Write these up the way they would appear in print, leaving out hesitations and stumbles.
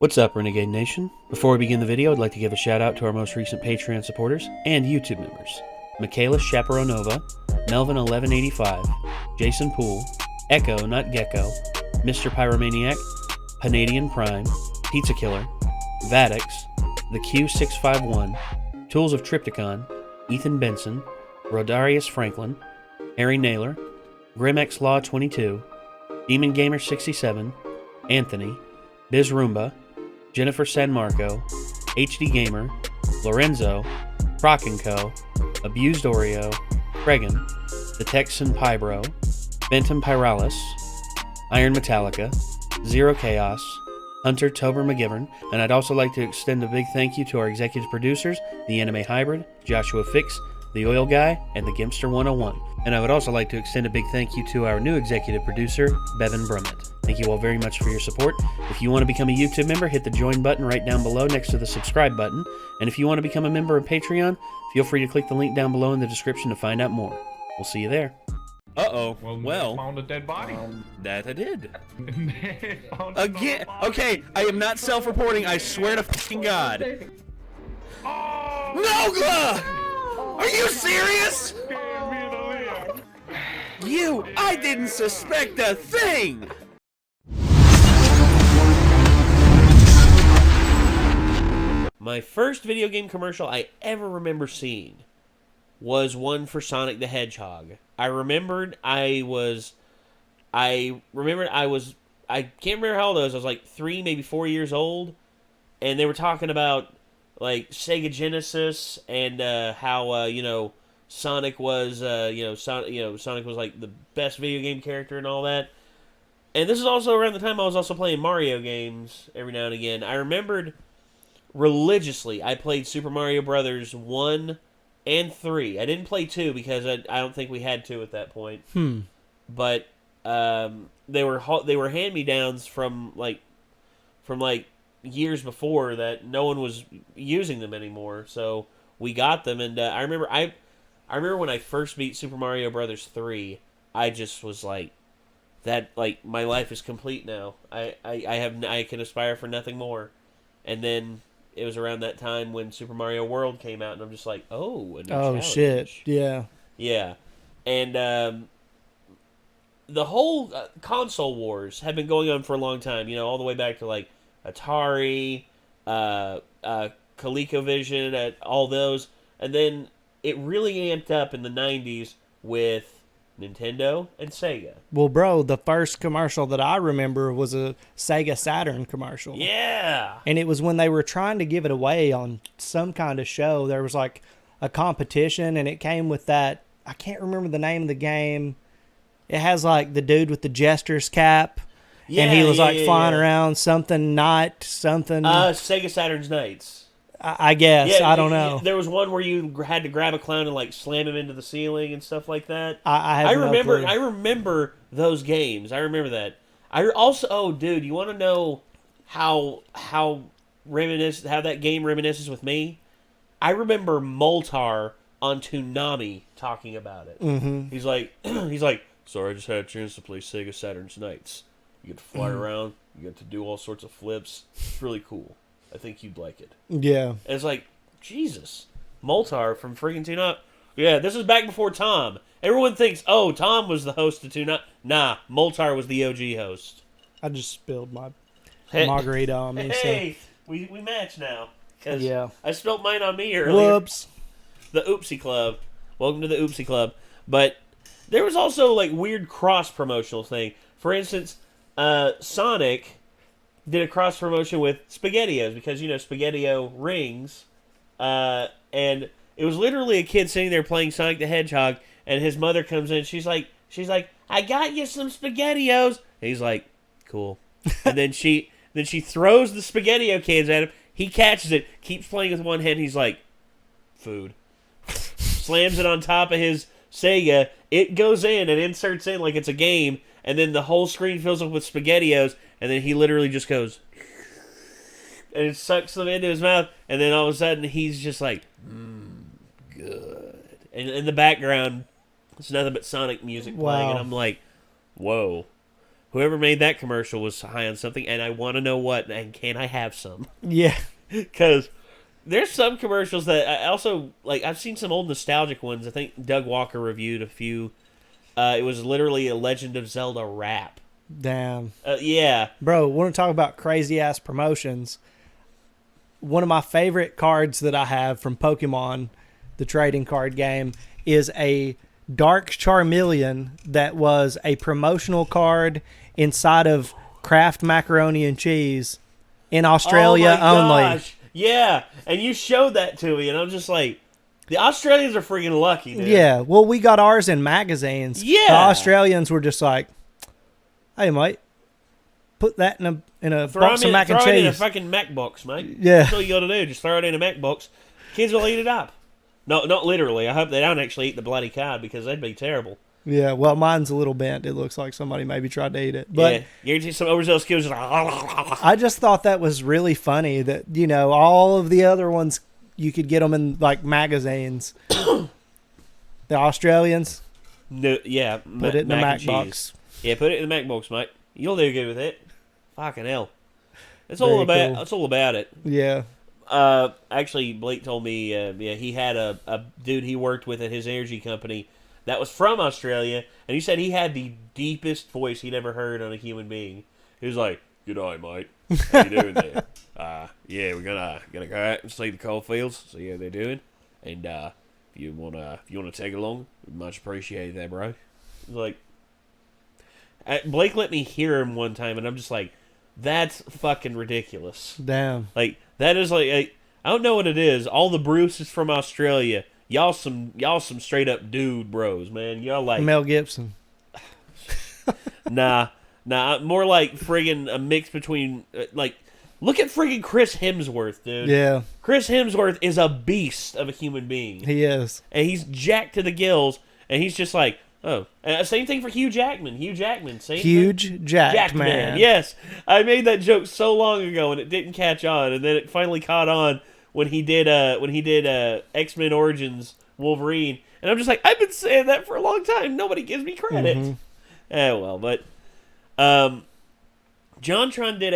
What's up, Renegade Nation? Before we begin the video, I'd like to give a shout out to our most recent Patreon supporters and YouTube members. Michaela Chaperonova, Melvin1185, Jason Poole, Echo Not Gecko, Mr. Pyromaniac, Panadian Prime, Pizza Killer, Vadix, The Q651, Tools of Triptychon, Ethan Benson, Rodarius Franklin, Harry Naylor, Grimx Law 22, Demon Gamer 67, Anthony, Biz Roomba, Jennifer San Marco, HD Gamer, Lorenzo, Croc & Co., Abused Oreo, Regan, The Texan Pybro, Bentham Pyralis, Iron Metallica, Zero Chaos, Hunter Tober McGivern, and I'd also like to extend a big thank you to our executive producers, The Anime Hybrid, Joshua Fix, The Oil Guy, and The Gimpster 101. And I would also like to extend a big thank you to our new executive producer, Bevan Brummett. Thank you all very much for your support. If you want to become a YouTube member, hit the join button right down below next to the subscribe button. And if you want to become a member of Patreon, feel free to click the link down below in the description to find out more. We'll see you there. Uh-oh. Well, found a dead body. That I did. Again. Okay, I am not self-reporting. I swear to fucking God. Oh, No, Are you serious? I didn't suspect a thing! My first video game commercial I ever remember seeing was one for Sonic the Hedgehog. I can't remember how old I was. I was like 3, maybe 4 years old. And they were talking about, like, Sega Genesis and how, Sonic was, Sonic was like the best video game character and all that. And this is also around the time I was also playing Mario games every now and again. I remembered religiously I played Super Mario Brothers 1 and 3. I didn't play 2 because I don't think we had 2 at that point. But they were hand-me-downs from years before that no one was using them anymore. So we got them, and I remember when I first beat Super Mario Brothers 3, I just was like, my life is complete now. I can aspire for nothing more. And then it was around that time when Super Mario World came out, and I'm just like, oh, a new challenge. Shit, yeah. Yeah. And the whole console wars have been going on for a long time, all the way back to, like, Atari, ColecoVision, all those. And then it really amped up in the 90s with Nintendo and Sega. Well, bro, the first commercial that I remember was a Sega Saturn commercial. Yeah. And it was when they were trying to give it away on some kind of show. There was like a competition, and it came with that. I can't remember the name of the game. It has like the dude with the jester's cap. Yeah, and he was flying around something. Sega Saturn's Nights. I guess. Yeah, I don't know. There was one where you had to grab a clown and like slam him into the ceiling and stuff like that. I remember. I remember those games. I remember that. I also. Oh, dude, you want to know how that game reminisces with me? I remember Moltar on Toonami talking about it. Mm-hmm. He's like, sorry, I just had a chance to play Sega Saturn's Nights. You get to fly around. You get to do all sorts of flips. It's really cool. I think you'd like it. Yeah. And it's like, Jesus. Moltar from freaking Toonami. Yeah, this is back before Tom. Everyone thinks, oh, Tom was the host of Toonami. Nah, Moltar was the OG host. I just spilled my margarita on me. Hey, we match now. Yeah. I spilled mine on me earlier. Whoops. The Oopsie Club. Welcome to the Oopsie Club. But there was also, like, weird cross-promotional thing. For instance, Sonic did a cross promotion with SpaghettiOs because SpaghettiO rings, and it was literally a kid sitting there playing Sonic the Hedgehog, and his mother comes in. She's like, I got you some SpaghettiOs. And he's like, cool. And then she throws the SpaghettiO cans at him. He catches it, keeps playing with one hand. He's like, food. Slams it on top of his Sega. It goes in and inserts in like it's a game, and then the whole screen fills up with SpaghettiOs. And then he literally just goes, and it sucks them into his mouth. And then all of a sudden, he's just like, good. And in the background, it's nothing but Sonic music playing. Wow. And I'm like, whoa. whoever made that commercial was high on something, and I want to know what, and can I have some? Yeah. Because there's some commercials that I also, like, I've seen some old nostalgic ones. I think Doug Walker reviewed a few. It was literally a Legend of Zelda rap. Damn. Yeah. Bro, want to talk about crazy-ass promotions? One of my favorite cards that I have from Pokemon, the trading card game, is a Dark Charmeleon that was a promotional card inside of Kraft Macaroni and Cheese in Australia only. Gosh. Yeah, and you showed that to me, and I'm just like, the Australians are freaking lucky, dude. Yeah, well, we got ours in magazines. Yeah. The Australians were just like, hey, mate, put that in a box of mac and cheese. Throw it in a fucking Mac box, mate. Yeah. That's all you got to do. Just throw it in a Mac box. Kids will eat it up. No, not literally. I hope they don't actually eat the bloody card because that'd be terrible. Yeah, well, mine's a little bent. It looks like somebody maybe tried to eat it. But yeah, guarantee some overzealous kids are like, I just thought that was really funny that, you know, all of the other ones, you could get them in, like, magazines. The Australians, no, yeah, put it in the Mac box. Yeah, put it in the Mac box, mate. You'll do good with it. Fucking hell. That's Very all about. cool. That's all about it. Yeah. Actually, Blake told me, he had a dude he worked with at his energy company that was from Australia, and he said he had the deepest voice he'd ever heard on a human being. He was like, "G'day, mate. How you doing there? Yeah, we're gonna go out and see the coal fields, see how they're doing, and if you wanna tag along, we'd much appreciate that, bro." Like, Blake let me hear him one time, and I'm just like, that's fucking ridiculous. Damn. Like, that is like, I don't know what it is. All the Bruce is from Australia. Y'all some straight up dude bros, man. Y'all like Mel Gibson. Nah, more like friggin' a mix between like, look at friggin' Chris Hemsworth, dude. Yeah. Chris Hemsworth is a beast of a human being. He is. And he's jacked to the gills, and he's just like, oh. Same thing for Hugh Jackman. Same Huge thing. Jackman. Yes. I made that joke so long ago, and it didn't catch on, and then it finally caught on when he did X-Men Origins Wolverine, and I'm just like, I've been saying that for a long time. Nobody gives me credit. Mm-hmm. Well, but JonTron did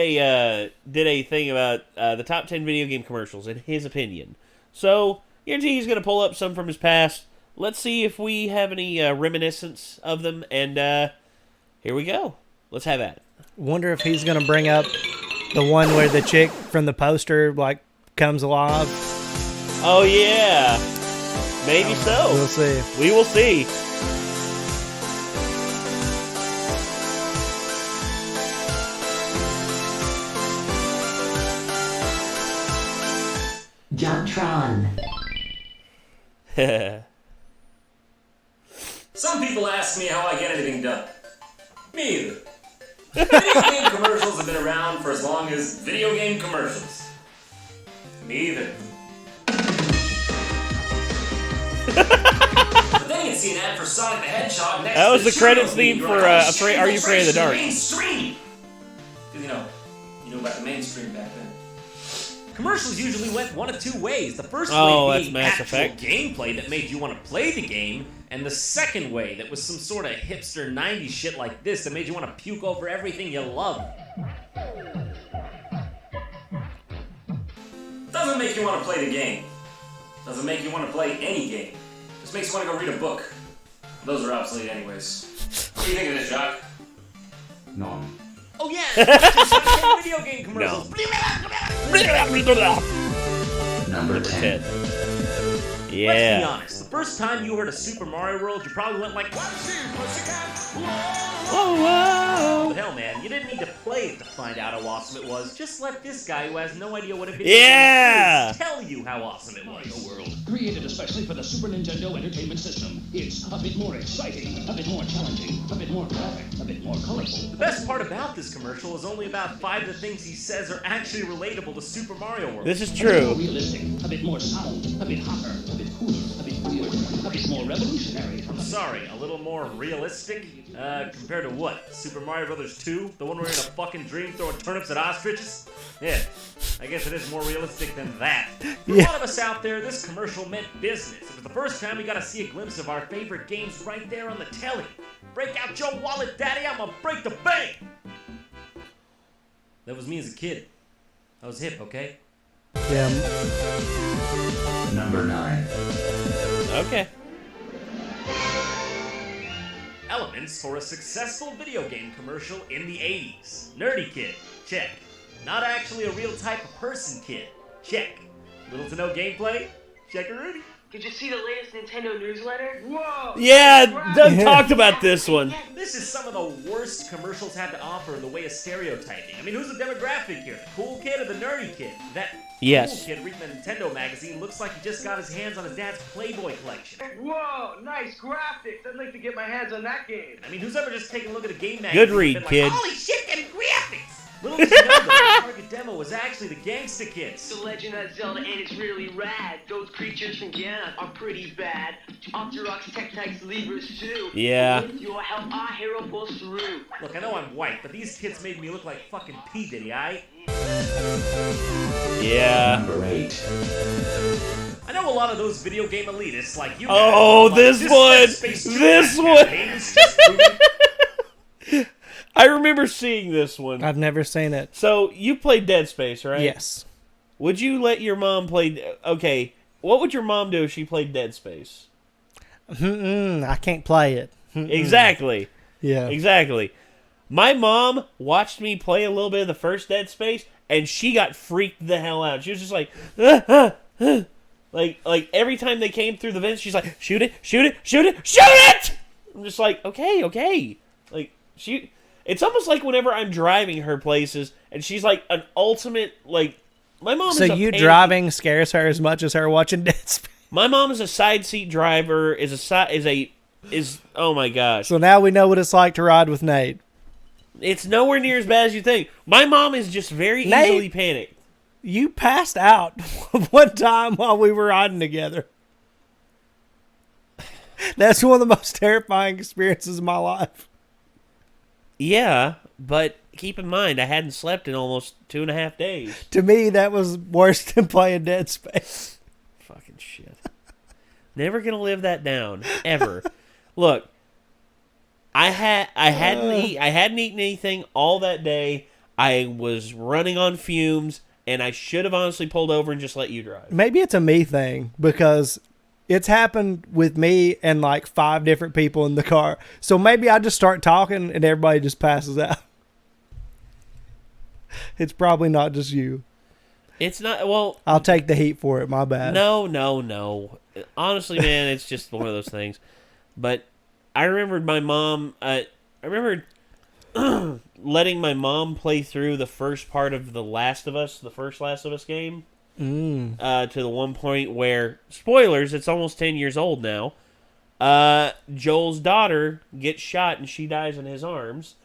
a thing about the top 10 video game commercials in his opinion. So guarantee he's gonna pull up some from his past. Let's see if we have any reminiscence of them, and here we go. Let's have at it. Wonder if he's gonna bring up the one where the chick from the poster like comes alive. Oh yeah, maybe so. We'll see. We will see. JonTron. Some people ask me how I get anything done. Me either. Video game commercials have been around for as long as video game commercials. Me either. But then you'd see an ad for Sonic the Hedgehog next That to was the credits Cheeto theme You're for like, Are You Afraid of the Dark? Mainstream. Because you know about the mainstream back then. Commercials usually went one of two ways. The first way being Mass actual Effect. gameplay that made you want to play the game, and the second way that was some sort of hipster 90s shit like this that made you want to puke over everything you love. Doesn't make you want to play the game. Doesn't make you want to play any game. Just makes you want to go read a book. Those are obsolete anyways. What do you think of this, Jock? No. Oh yeah, it's video game commercials. Number 10. Let's be Yeah. honest. The first time you heard of Super Mario World, you probably went like, Whoa, whoa. but hell, man, you didn't need to play it to find out how awesome it was. Just let this guy who has no idea what a video Yeah. game is tell you how awesome it was. Created especially for the Super Nintendo Entertainment System. It's a bit more exciting, a bit more challenging, a bit more graphic, a bit more colorful. The best part about this commercial is only about 5 of the things he says are actually relatable to Super Mario World. This is A bit more true. realistic, a bit more sound, a bit hotter, a bit cooler, a bit weird, a bit more revolutionary. I'm sorry, a little more realistic? Compared to what? Super Mario Brothers 2? The one where you're in a fucking dream throwing turnips at ostriches? Yeah, I guess it is more realistic than that. For a lot of us out there, this commercial meant business. It was the first time we got to see a glimpse of our favorite games right there on the telly. Break out your wallet, daddy, I'm gonna break the bank! That was me as a kid. I was hip, okay? Yeah. Number 9. Okay. Elements for a successful video game commercial in the 80s. Nerdy kid, check. Not actually a real type of person kid, check. Little to no gameplay, check-a-rooney. Did you see the latest Nintendo newsletter? Whoa! Yeah, Doug talked about this one. This is some of the worst commercials have to offer in the way of stereotyping. I mean, who's the demographic here? The cool kid or the nerdy kid? That Yes. cool kid reading the Nintendo magazine looks like he just got his hands on his dad's Playboy collection. Whoa, nice graphics. I'd like to get my hands on that game. I mean, who's ever just taken a look at a game magazine Good read, and been kid. like, holy shit, them graphics! Little did you know, though, the target demo was actually the Gangsta Kids. The Legend of Zelda, and it's really rad. Those creatures from Ganon are pretty bad. Octoroks, Tektites, Libras too. Yeah. With your help, our hero pulls through. Look, I know I'm white, but these kids made me look like fucking P. Diddy, aight? Yeah. Number 8. I know a lot of those video game elitists like you. Oh, guys, this like, one! Dead Space 2 This campaign one! is just proving- I remember seeing this one. I've never seen it. So, you played Dead Space, right? Yes. Would you let your mom play... Okay, what would your mom do if she played Dead Space? I can't play it. Exactly. Yeah. Exactly. My mom watched me play a little bit of the first Dead Space, and she got freaked the hell out. She was just like, like every time they came through the vents, she's like, shoot it, shoot it, shoot it, shoot it! I'm just like, okay. Like, it's almost like whenever I'm driving her places, and she's like an ultimate, like, my mom So is a you pain- driving scares her as much as her watching Dead Space. My mom is a side seat driver, oh my gosh. So now we know what it's like to ride with Nate. It's nowhere near as bad as you think. My mom is just very Nate? easily panicked. You passed out one time while we were riding together. That's one of the most terrifying experiences of my life. Yeah, but keep in mind, I hadn't slept in almost 2.5 days. To me, that was worse than playing Dead Space. Fucking shit. Never gonna live that down, ever. Look, I hadn't eaten anything all that day. I was running on fumes, and I should have honestly pulled over and just let you drive. Maybe it's a me thing because it's happened with me and like 5 different people in the car. So maybe I just start talking and everybody just passes out. It's probably not just you. It's not, well... I'll take the heat for it. My bad. No. Honestly, man, it's just one of those things. But I remembered my mom... I remembered letting my mom play through the first part of The Last of Us, the first Last of Us game. To the one point where, spoilers, it's almost 10 years old now, Joel's daughter gets shot and she dies in his arms.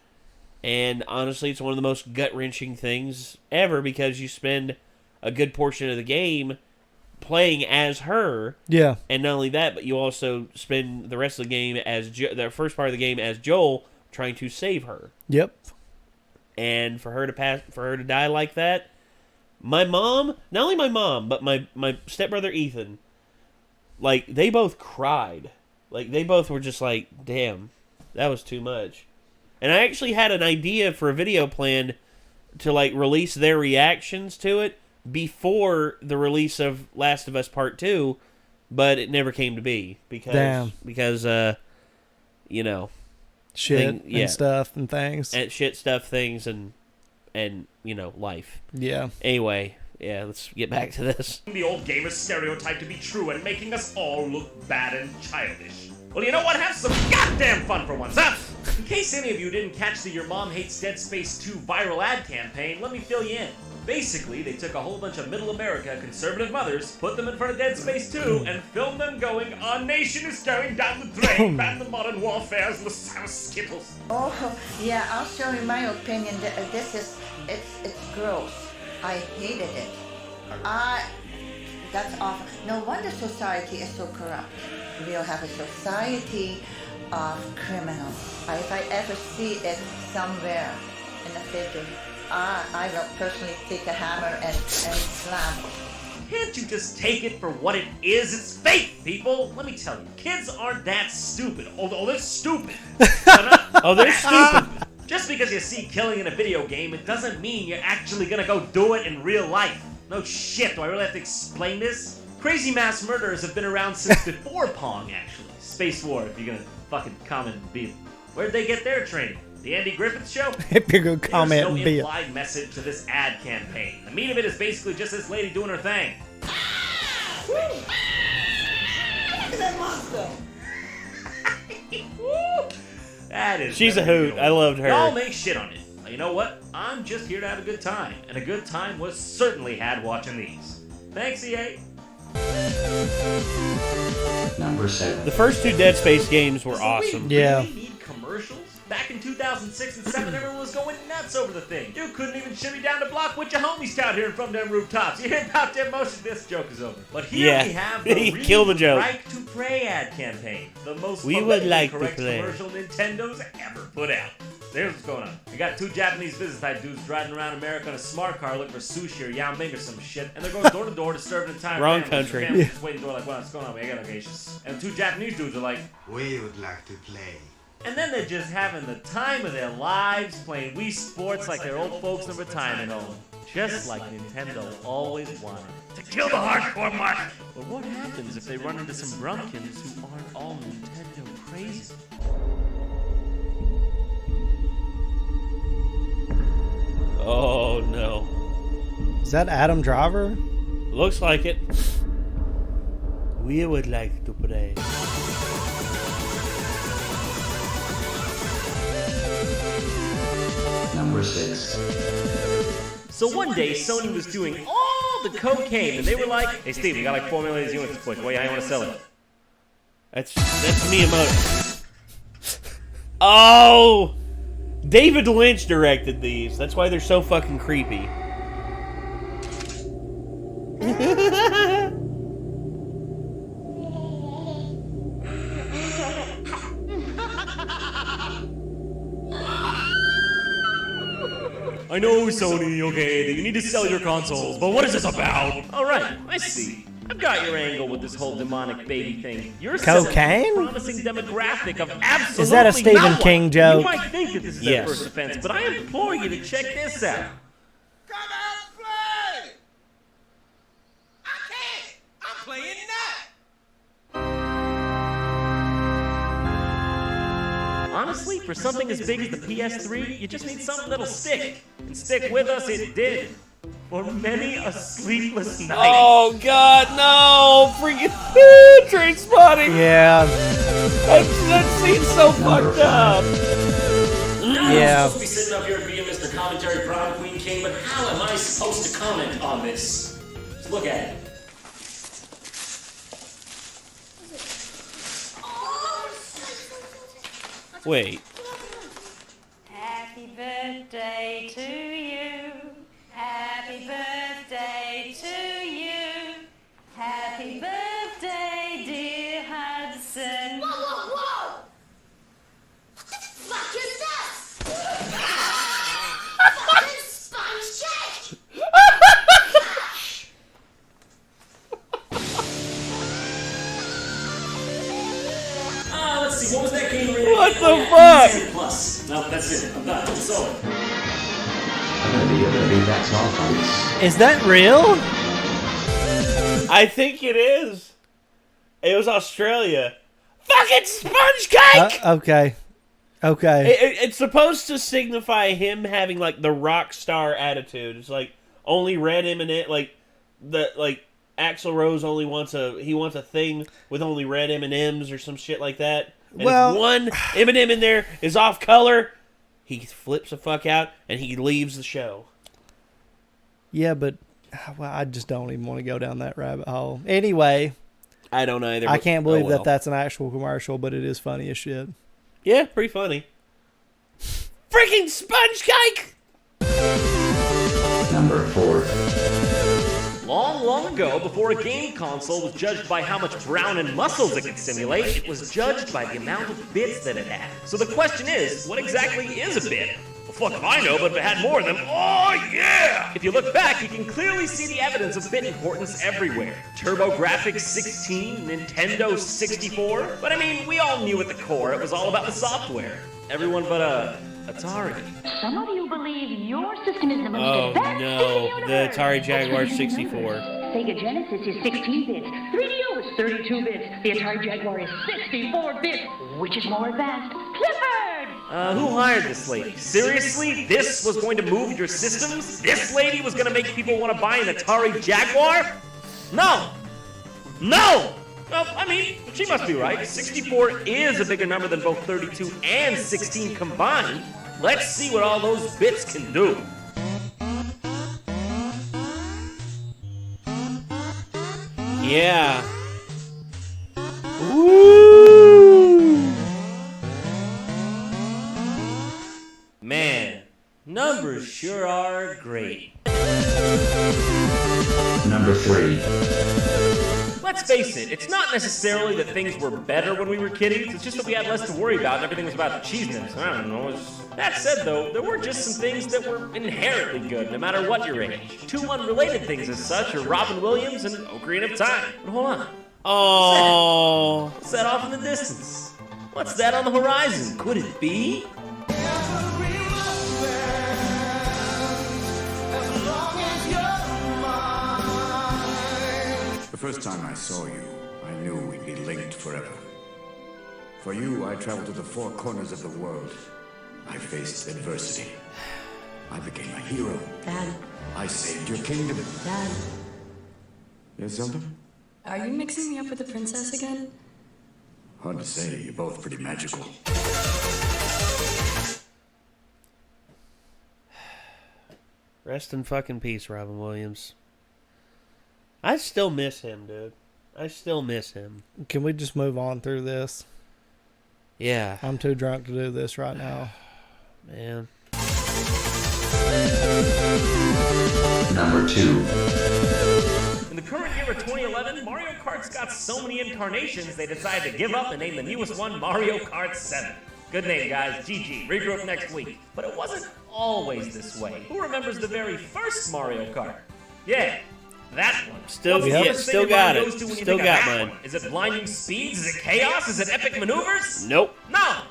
And honestly, it's one of the most gut-wrenching things ever because you spend a good portion of the game playing as her. Yeah. And not only that, but you also spend the rest of the game as the first part of the game as Joel trying to save her. Yep. And for her to die like that, my mom, not only my mom, but my stepbrother Ethan, like, they both cried. Like, they both were just like, damn, that was too much. And I actually had an idea for a video planned to, like, release their reactions to it before the release of Last of Us Part 2, but it never came to be. Because, you know. Shit and stuff and things. And shit, stuff, things, and you know, life. Yeah. Anyway, yeah, let's get back to this. The old gamer stereotype to be true and making us all look bad and childish. Well, you know what? Have some goddamn fun for once, huh? In case any of you didn't catch the Your Mom Hates Dead Space 2 viral ad campaign, let me fill you in. Basically, they took a whole bunch of middle America conservative mothers, put them in front of Dead Space 2, and filmed them going, "Our nation is going down the drain, ban the modern warfares, the sour skittles." Oh, yeah, I'll show you my opinion. It's gross. I hated it. That's awful. No wonder society is so corrupt. We'll have a society of criminals. If I ever see it somewhere in a figure, I will personally take a hammer and slam it. Can't you just take it for what it is? It's fake, people! Let me tell you, kids aren't that stupid. Oh, they're stupid. Oh, they're stupid. Just because you see killing in a video game, it doesn't mean you're actually gonna go do it in real life. No shit, do I really have to explain this? Crazy mass murderers have been around since before Pong, actually. Space War, if you're gonna fucking comment and be. Where'd they get their training? The Andy Griffith Show? If you're gonna comment There's no and be implied message to this ad campaign. The meat of it is basically just this lady doing her thing. Look at that monster. That is. She's a hoot. I loved her. Y'all make shit on it. You know what? I'm just here to have a good time, and a good time was certainly had watching these. Thanks, EA. Number 7. The first 2 Dead Space games were awesome. Yeah. Really need commercials? Back in 2006 and 7, everyone was going nuts over the thing. You couldn't even shimmy down the block with your homies out here from them rooftops. You hear about them motion, this joke is over. But here we have the Kill the joke. Right to Pray ad campaign. The most We would like to correct play. commercial Nintendo's ever put out. Here's what's going on. We got 2 Japanese business type dudes driving around America in a smart car looking for sushi or yao ming or some shit, and they're going door to door to serve an entire Wrong family. country. The family's just waiting door like, what's going on? We got occasions. And 2 Japanese dudes are like, We would like to play. and then they're just having the time of their lives playing Wii Sports like they're old folks in a retirement home. Just like Nintendo always wanted. To kill the hardcore market! But what happens if they run into some Brunkins who aren't all Nintendo crazy? Oh, no. Is that Adam Driver? Looks like it. We would like to play. Number 6. So one day, Sony was doing all the cocaine, and they were like, hey Steve, we got like 4 million of these units to push. Why you want to sell it? That's Miyamoto. Oh! David Lynch directed these. That's why they're so fucking creepy. I know, Sony, okay, that you need to sell your consoles, but what is this about? Alright, I see. I've got your angle with this whole demonic baby thing. You're Cocaine? a promising demographic of absolutely Is that a Stephen no one. King joke? You might think that this is Yes. their first offense, but I implore you to check this out. Come out and play! I can't! I'm playing that! Honestly, for something as big as the PS3, you just need something that'll stick. And stick with us, it did. For many a sleepless night. Oh, God, no! Freaking Trainspotting! Yeah. That scene's so fucked up. Yeah. I'm supposed to be sitting up here being Mr. Commentary Prom Queen King, but how am I supposed to comment on this? Just look at it. Wait. Happy birthday to you. Happy birthday to you. Happy birthday, dear Hudson. Whoa, whoa, whoa! What the fuck is this? Fucking sponge cake! Let's see, what was that game rated? What the fuck? Plus. No, that's it. I'm done. It's over. That's all, folks. Is that real? I think it is. It was Australia. Fucking sponge cake! Okay. Okay. It's supposed to signify him having like the rock star attitude. It's like only red M&M, like Axl Rose only wants a thing with only red M&Ms or some shit like that. And Well- if one M&M in there is off color, he flips the fuck out and he leaves the show. Yeah, but well, I just don't even want to go down that rabbit hole. Anyway, I don't either. I but- can't believe oh well. that that's an actual commercial, but it is funny as shit. Yeah, pretty funny. Freaking sponge cake! Number 4. Long, long ago, before a game console was judged by how much brown and muscles it could simulate, it was judged by the amount of bits that it had. So the question is, what exactly is a bit? Well, fuck if I know, but if it had more of them, oh yeah! If you look back, you can clearly see the evidence of bit importance everywhere. TurboGrafx 16, Nintendo 64. But I mean, we all knew at the core it was all about the software. Everyone but Atari. Some of you believe your system is the most Oh advanced no, in the universe. the Atari Jaguar 64. Sega Genesis is 16 bits, 3DO is 32 bits, the Atari Jaguar is 64 bits. Which is more advanced? Clifford! Who hired this lady? Seriously? This was going to move your systems? This lady was going to make people want to buy an Atari Jaguar? No! No! Well, I mean, she must be right. 64 is a bigger number than both 32 and 16 combined. Let's see what all those bits can do. Yeah. Woo! Man, numbers sure are great. Number 3. Let's face it, it's not necessarily that things were better when we were kiddies, it's just that we had less to worry about and everything was about the cheesiness. I don't know. That said, though, there were just some things that were inherently good, no matter what your age. Two unrelated things as such are Robin Williams and Ocarina of Time. But hold on. Oh. What's that off in the distance? What's that on the horizon? Could it be? The first time I saw you, I knew we'd be linked forever. For you, I traveled to the four corners of the world. I faced adversity. I became a hero. Dad. I saved your kingdom. Dad. Yes, Zelda? Are you mixing me up with the princess again? Hard to say, you're both pretty magical. Rest in fucking peace, Robin Williams. I still miss him, dude. I still miss him. Can we just move on through this? Yeah. I'm too drunk to do this right now. Man. Number 2. In the current year of 2011, Mario Kart's got so many incarnations they decided to give up and name the newest one Mario Kart 7. Good name, guys. GG. Regroup next week. But it wasn't always this way. Who remembers the very first Mario Kart? Yeah, that one. Still, What's the yeah, first thing still your got mind it. goes to when you Still think of got that mine. one? Is it blinding speeds? Is it chaos? Is it epic maneuvers? Nope. No!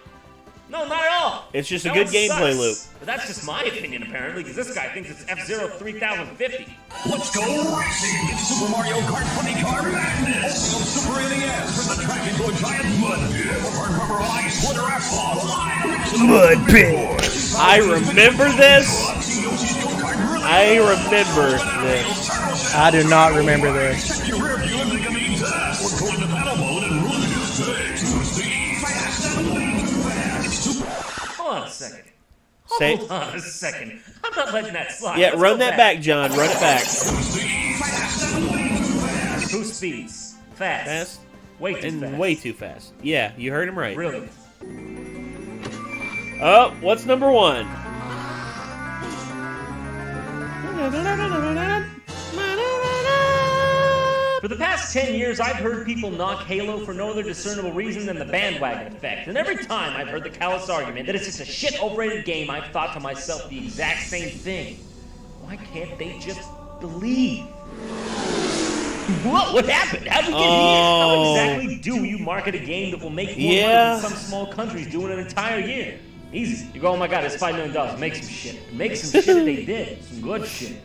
No, not at all. It's just a That good one gameplay sucks. loop. But that's just my opinion, apparently, because this guy thinks it's F-Zero 3050. Let's go racing! It's Super Mario Kart Funny Car Madness! Open up Super NES, turn the track into a giant mud pit. Burn rubber on ice, winter asphalt, Mud pit. I remember this. I remember this. I do not remember this. Check your rear view and make a mean test. We're going to battle mode and ruin your stakes. Hold on a second. Say- Hold on a second. I'm not letting that slide. Yeah, Let's run go that back, John. Run it back. Who speeds? Fast. Fast? Way too And fast. way too fast. Yeah, you heard him right. Brilliant. Oh, what's number 1? For the past 10 years, I've heard people knock Halo for no other discernible reason than the bandwagon effect. And every time I've heard the callous argument that it's just a shit overrated game, I've thought to myself the exact same thing. Why can't they just believe? Whoa, what happened? How'd we get here? How exactly do you market a game that will make more money than some small countries do in an entire year? Easy. You go, oh my god, it's $5 million. Make some shit. Make some shit that they did. Some good shit.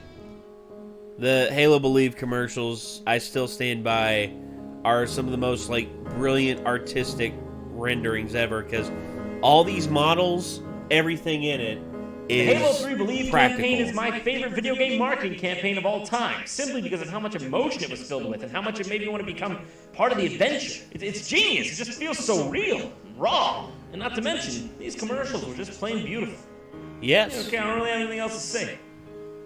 The Halo Believe commercials, I still stand by, are some of the most brilliant artistic renderings ever, because all these models, everything in it is The Halo 3 Believe practical. campaign is my favorite video game marketing campaign of all time, simply because of how much emotion it was filled with and how much it made me want to become part of the adventure. It's genius. It just feels so real, raw, and not to mention, these commercials were just plain beautiful. Yes. Okay, I don't really have anything else to say.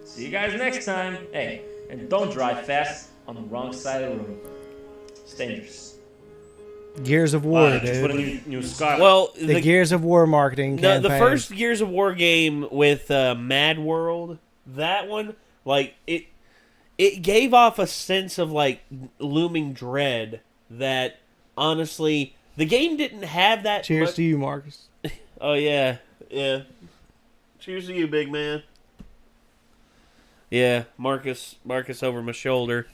See you guys next time. Hey, and don't drive fast on the wrong side of the road. It's dangerous. Gears of War, Just dude. put a new scarf. Well, the Gears of War marketing campaign. The first Gears of War game with Mad World, that one, it gave off a sense of looming dread that honestly the game didn't have that. Cheers to you, Marcus. Oh yeah, yeah. Cheers to you, big man. Yeah, Marcus over my shoulder.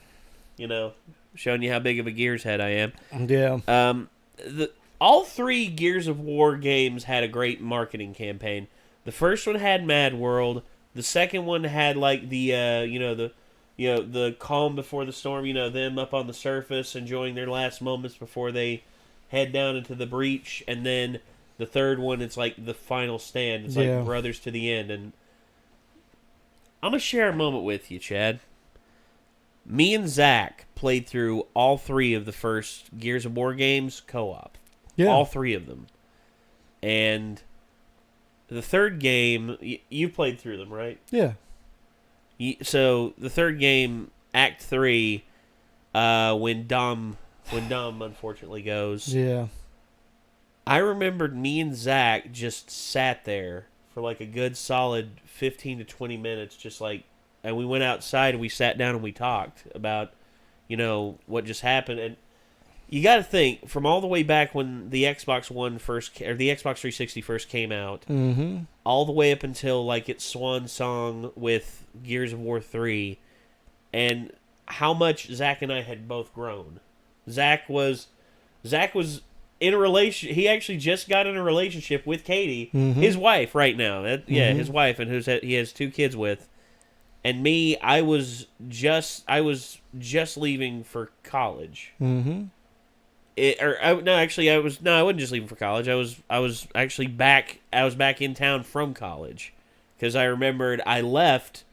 You know, showing you how big of a Gears head I am. Yeah. All 3 Gears of War games had a great marketing campaign. The first one had Mad World. The second one had like the calm before the storm. You know, them up on the surface enjoying their last moments before they head down into the breach. And then the third one, it's like the final stand. It's like brothers to the end. And I'm gonna share a moment with you, Chad. Me and Zach played through all 3 of the first Gears of War games co-op. Yeah. All 3 of them. And the third game, you played through them, right? Yeah. So the third game, Act 3, when Dom unfortunately goes. Yeah. I remembered me and Zach just sat there for like a good solid 15 to 20 minutes, just like, and we went outside and we sat down and we talked about, you know, what just happened. And you got to think, from all the way back when the Xbox One or the Xbox 360 first came out, all the way up until like its swan song with Gears of War 3, and how much Zach and I had both grown. Zach was in a relation. He actually just got in a relationship with Katie, his wife, right now. His wife, and he has 2 kids with. And me, I was just leaving for college. I wasn't just leaving for college. I was actually back. I was back in town from college, because I remembered I left.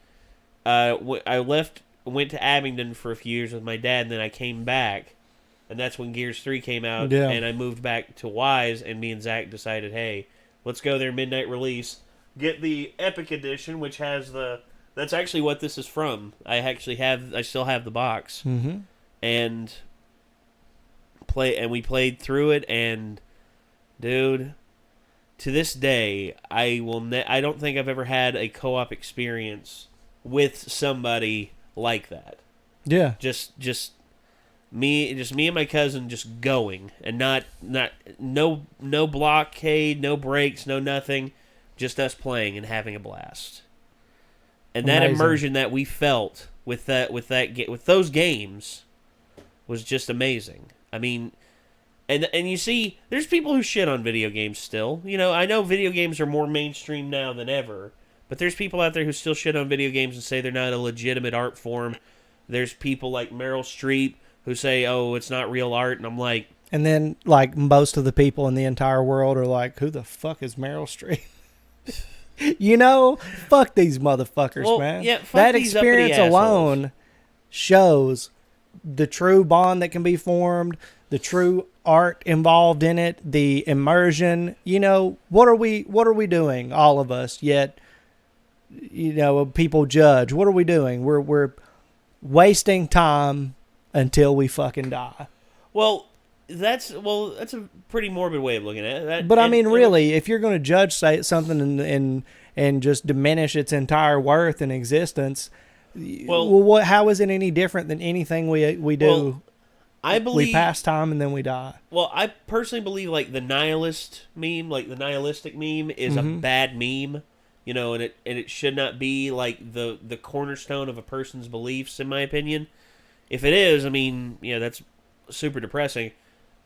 Went to Abingdon for a few years with my dad, and then I came back, and that's when Gears 3 came out. Yeah. And I moved back to Wise, and me and Zach decided, hey, let's go there midnight release, get the Epic Edition, which has that's actually what this is from. I still have the box, and we played through it, and dude, to this day, I don't think I've ever had a co-op experience with somebody like that. Yeah. Just me and my cousin just going, and no blockade, no breaks, no nothing, just us playing and having a blast. And that immersion that we felt with those games was just amazing. I mean, and you see, there's people who shit on video games still. You know, I know video games are more mainstream now than ever, but there's people out there who still shit on video games and say they're not a legitimate art form. There's people like Meryl Streep who say, oh, it's not real art, and I'm like... And then, like, most of the people in the entire world are like, who the fuck is Meryl Streep? You know? Fuck these motherfuckers, man. Yeah, fuck that these experience uppity alone assholes. Shows the true bond that can be formed, the true art involved in it, the immersion. You know, what are we doing, all of us? Yet, you know, people judge. What are we doing? We're wasting time until we fucking die. Well, that's a pretty morbid way of looking at it. But I mean, really, if you're going to judge something and just diminish its entire worth and existence, well, how is it any different than anything we do? Well, I believe we pass time and then we die. Well, I personally believe like the nihilistic meme is a bad meme, you know, and it should not be like the cornerstone of a person's beliefs, in my opinion. If it is, I mean, yeah, that's super depressing.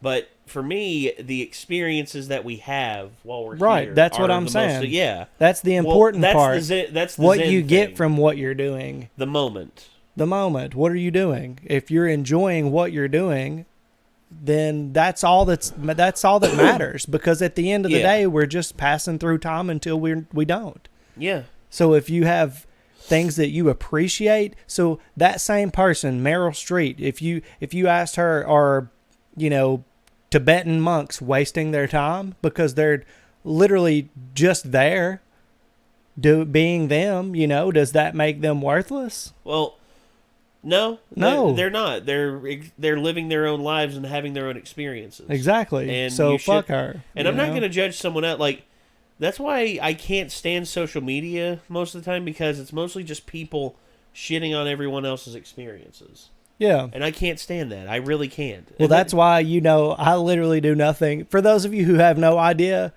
But for me, the experiences that we have while we're here, that's what I'm saying. That's the important part. That's what Zen you get thing. from what you're doing. The moment. What are you doing? If you're enjoying what you're doing, then that's all that matters. Because at the end of the day, we're just passing through time until we don't. Yeah. So if you have things that you appreciate, so that same person, Meryl Streep, if you asked her, are, you know, Tibetan monks wasting their time because they're literally just there being them, you know, does that make them worthless? Well, no, they're not. They're living their own lives and having their own experiences. Exactly. And so fuck her. And I'm not going to judge someone else. Like, that's why I can't stand social media most of the time, because it's mostly just people shitting on everyone else's experiences. Yeah. And I can't stand that. I really can't. Well, that's why, you know, I literally do nothing. For those of you who have no idea,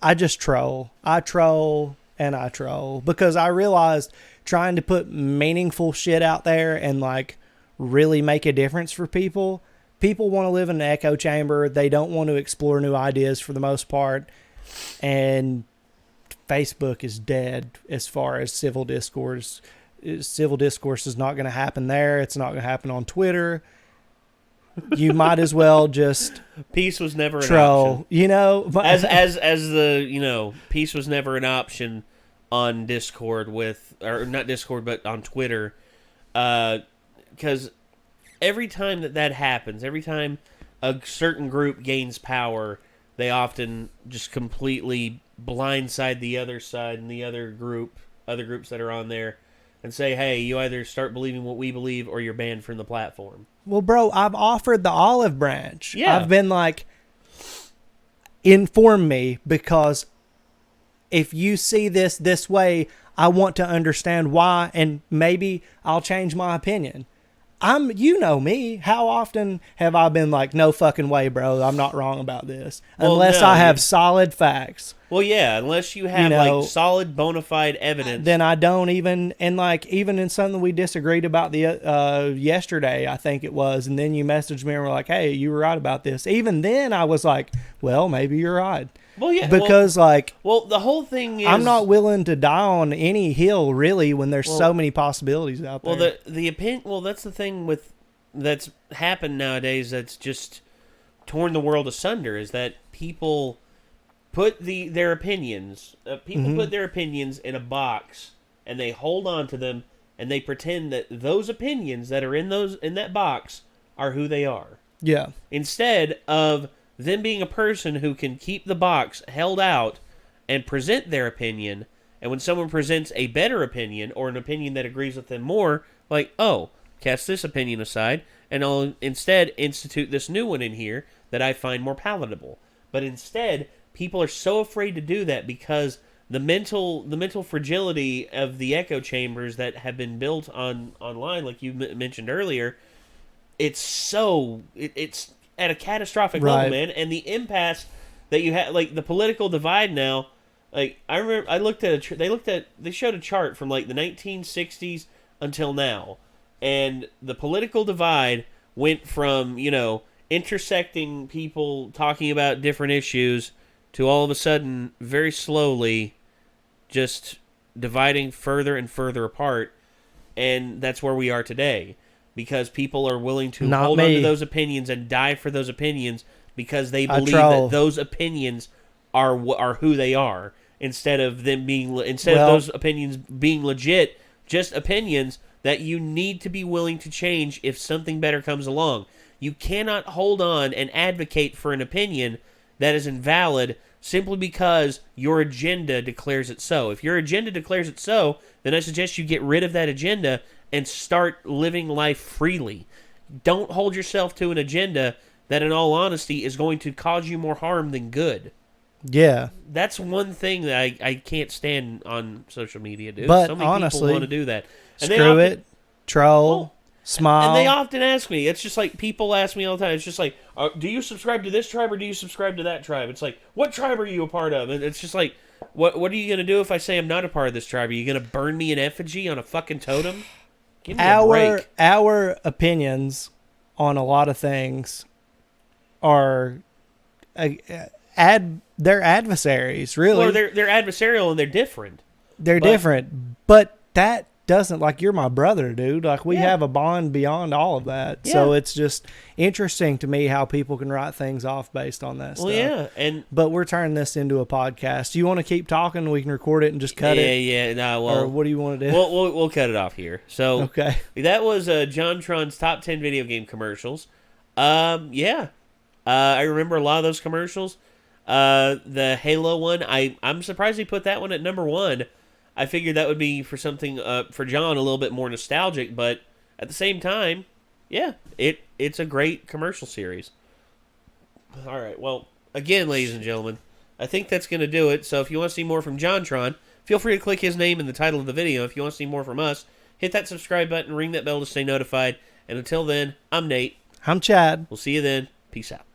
I just troll. I troll and I troll because I realized trying to put meaningful shit out there and like really make a difference for people. People want to live in an echo chamber. They don't want to explore new ideas for the most part. And Facebook is dead as far as civil discourse. Civil discourse is not going to happen there. It's not going to happen on Twitter. You might as well just peace was never an troll, option. you know. As the, you know, peace was never an option on Discord or not Discord, but on Twitter. Because every time that happens, every time a certain group gains power, they often just completely blindside the other side and the other groups that are on there and say, hey, you either start believing what we believe or you're banned from the platform. Well, bro, I've offered the olive branch. Yeah. I've been like, inform me, because if you see this way, I want to understand why, and maybe I'll change my opinion. You know me. How often have I been like, no fucking way, bro, I'm not wrong about this. Well, unless no, I have solid facts. Well, yeah, unless you have like solid bona fide evidence. Then I don't even, and like even in something we disagreed about the yesterday, I think it was, and then you messaged me and were like, hey, you were right about this. Even then I was like, well, maybe you're right. Well, yeah, because well, the whole thing is, I'm not willing to die on any hill really when there's so many possibilities out there. Well, the opinion. Well, that's the thing that's happened nowadays. That's just torn the world asunder. Is that people put their opinions. People put their opinions in a box and they hold on to them and they pretend that those opinions that are in that box are who they are. Yeah. Instead of them being a person who can keep the box held out and present their opinion, and when someone presents a better opinion or an opinion that agrees with them more, like, oh, cast this opinion aside, and I'll instead institute this new one in here that I find more palatable. But instead, people are so afraid to do that because the mental fragility of the echo chambers that have been built online, like you mentioned earlier, it's at a catastrophic level, man. And the impasse that you have, like the political divide now, like I remember I looked at they showed a chart from like the 1960s until now, and the political divide went from, you know, intersecting people talking about different issues to all of a sudden very slowly just dividing further and further apart, and that's where we are today. Because people are willing to hold on to those opinions and die for those opinions because they believe that those opinions are who they are, instead of those opinions being legit, just opinions that you need to be willing to change if something better comes along. You cannot hold on and advocate for an opinion that is invalid simply because your agenda declares it so. If your agenda declares it so, then I suggest you get rid of that agenda and start living life freely. Don't hold yourself to an agenda that, in all honesty, is going to cause you more harm than good. Yeah. That's one thing that I can't stand on social media, dude. But so many honestly, people want to do that. And screw it, troll, smile. And they often ask me, it's just like, people ask me all the time, it's just like, do you subscribe to this tribe or do you subscribe to that tribe? It's like, what tribe are you a part of? And it's just like, what are you going to do if I say I'm not a part of this tribe? Are you going to burn me in effigy on a fucking totem? Give me a break. Our opinions on a lot of things are they're adversaries, really. Well, they're adversarial and they're different. They're different, but that doesn't, like, you're my brother, dude. Like, we have a bond beyond all of that. Yeah. So it's just interesting to me how people can write things off based on that stuff. Well, yeah, but we're turning this into a podcast. Do you want to keep talking? We can record it and just cut it. Yeah. No, well, or what do you want to do? We'll cut it off here. So okay, that was JonTron's top 10 video game commercials. I remember a lot of those commercials. The Halo one, I'm surprised he put that one at number 1. I figured that would be for something for John a little bit more nostalgic, but at the same time, yeah, it's a great commercial series. All right, well, again, ladies and gentlemen, I think that's going to do it. So if you want to see more from JonTron, feel free to click his name in the title of the video. If you want to see more from us, hit that subscribe button, ring that bell to stay notified. And until then, I'm Nate. I'm Chad. We'll see you then. Peace out.